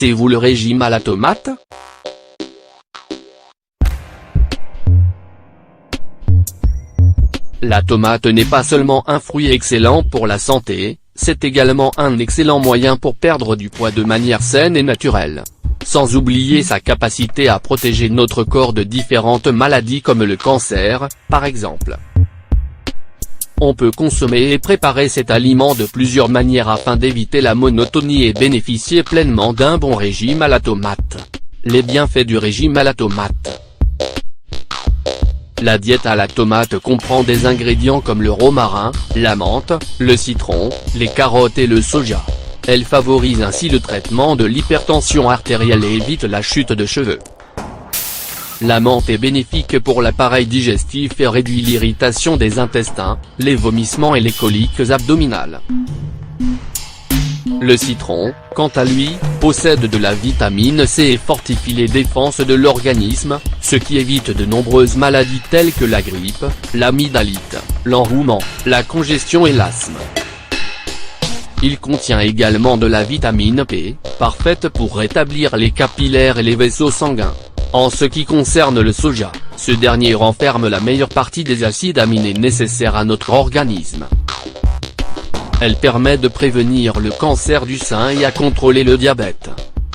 Connaissez-vous le régime à la tomate? La tomate n'est pas seulement un fruit excellent pour la santé, c'est également un excellent moyen pour perdre du poids de manière saine et naturelle. Sans oublier sa capacité à protéger notre corps de différentes maladies comme le cancer, par exemple. On peut consommer et préparer cet aliment de plusieurs manières afin d'éviter la monotonie et bénéficier pleinement d'un bon régime à la tomate. Les bienfaits du régime à la tomate. La diète à la tomate comprend des ingrédients comme le romarin, la menthe, le citron, les carottes et le soja. Elle favorise ainsi le traitement de l'hypertension artérielle et évite la chute de cheveux. La menthe est bénéfique pour l'appareil digestif et réduit l'irritation des intestins, les vomissements et les coliques abdominales. Le citron, quant à lui, possède de la vitamine C et fortifie les défenses de l'organisme, ce qui évite de nombreuses maladies telles que la grippe, l'amygdalite, l'enrouement, la congestion et l'asthme. Il contient également de la vitamine P, parfaite pour rétablir les capillaires et les vaisseaux sanguins. En ce qui concerne le soja, ce dernier renferme la meilleure partie des acides aminés nécessaires à notre organisme. Elle permet de prévenir le cancer du sein et à contrôler le diabète.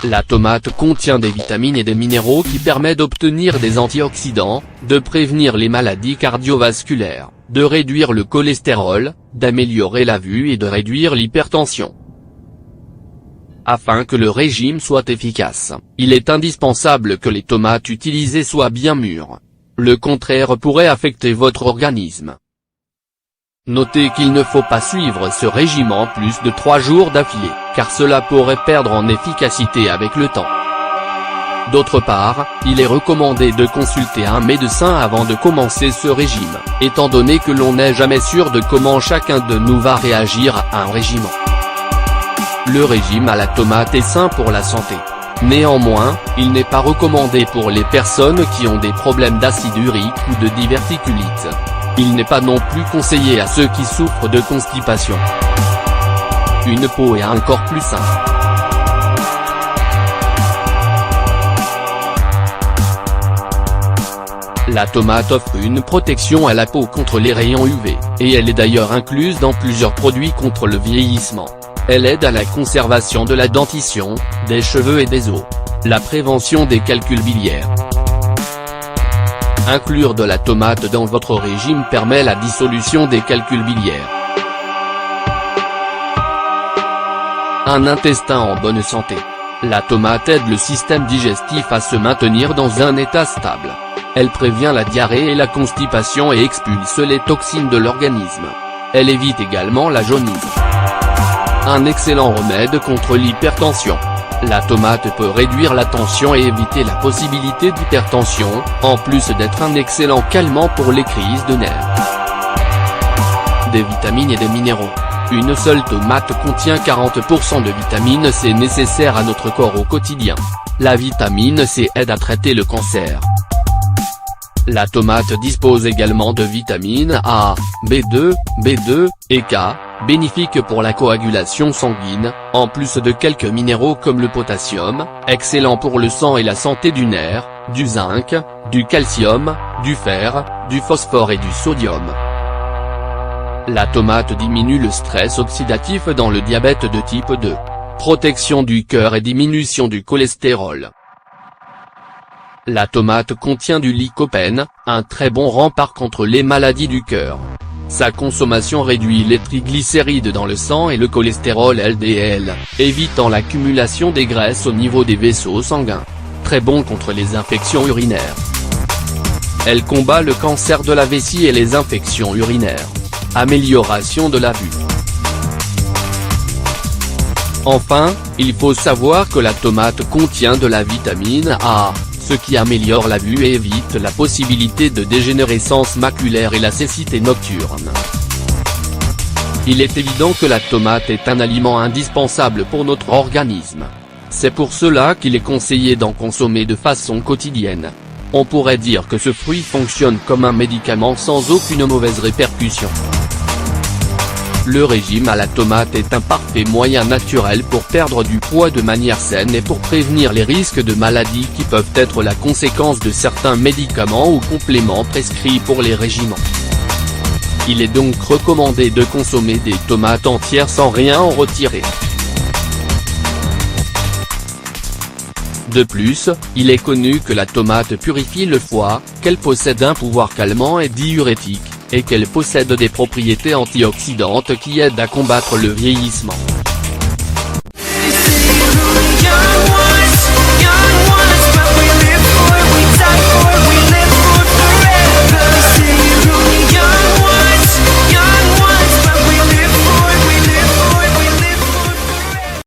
La tomate contient des vitamines et des minéraux qui permettent d'obtenir des antioxydants, de prévenir les maladies cardiovasculaires, de réduire le cholestérol, d'améliorer la vue et de réduire l'hypertension. Afin que le régime soit efficace, il est indispensable que les tomates utilisées soient bien mûres. Le contraire pourrait affecter votre organisme. Notez qu'il ne faut pas suivre ce régime en plus de 3 jours d'affilée, car cela pourrait perdre en efficacité avec le temps. D'autre part, il est recommandé de consulter un médecin avant de commencer ce régime, étant donné que l'on n'est jamais sûr de comment chacun de nous va réagir à un régime. Le régime à la tomate est sain pour la santé. Néanmoins, il n'est pas recommandé pour les personnes qui ont des problèmes d'acide urique ou de diverticulite. Il n'est pas non plus conseillé à ceux qui souffrent de constipation. Une peau et un corps plus sain. La tomate offre une protection à la peau contre les rayons UV, et elle est d'ailleurs incluse dans plusieurs produits contre le vieillissement. Elle aide à la conservation de la dentition, des cheveux et des os. La prévention des calculs biliaires. Inclure de la tomate dans votre régime permet la dissolution des calculs biliaires. Un intestin en bonne santé. La tomate aide le système digestif à se maintenir dans un état stable. Elle prévient la diarrhée et la constipation et expulse les toxines de l'organisme. Elle évite également la jaunisse. Un excellent remède contre l'hypertension. La tomate peut réduire la tension et éviter la possibilité d'hypertension, en plus d'être un excellent calmant pour les crises de nerfs. Des vitamines et des minéraux. Une seule tomate contient 40% de vitamine C nécessaire à notre corps au quotidien. La vitamine C aide à traiter le cancer. La tomate dispose également de vitamines A, B2 et K, bénéfiques pour la coagulation sanguine, en plus de quelques minéraux comme le potassium, excellent pour le sang et la santé du nerf, du zinc, du calcium, du fer, du phosphore et du sodium. La tomate diminue le stress oxydatif dans le diabète de type 2. Protection du cœur et diminution du cholestérol. La tomate contient du lycopène, un très bon rempart contre les maladies du cœur. Sa consommation réduit les triglycérides dans le sang et le cholestérol LDL, évitant l'accumulation des graisses au niveau des vaisseaux sanguins. Très bon contre les infections urinaires. Elle combat le cancer de la vessie et les infections urinaires. Amélioration de la vue. Enfin, il faut savoir que la tomate contient de la vitamine A, ce qui améliore la vue et évite la possibilité de dégénérescence maculaire et la cécité nocturne. Il est évident que la tomate est un aliment indispensable pour notre organisme. C'est pour cela qu'il est conseillé d'en consommer de façon quotidienne. On pourrait dire que ce fruit fonctionne comme un médicament sans aucune mauvaise répercussion. Le régime à la tomate est un parfait moyen naturel pour perdre du poids de manière saine et pour prévenir les risques de maladies qui peuvent être la conséquence de certains médicaments ou compléments prescrits pour les régiments. Il est donc recommandé de consommer des tomates entières sans rien en retirer. De plus, il est connu que la tomate purifie le foie, qu'elle possède un pouvoir calmant et diurétique, et qu'elle possède des propriétés antioxydantes qui aident à combattre le vieillissement.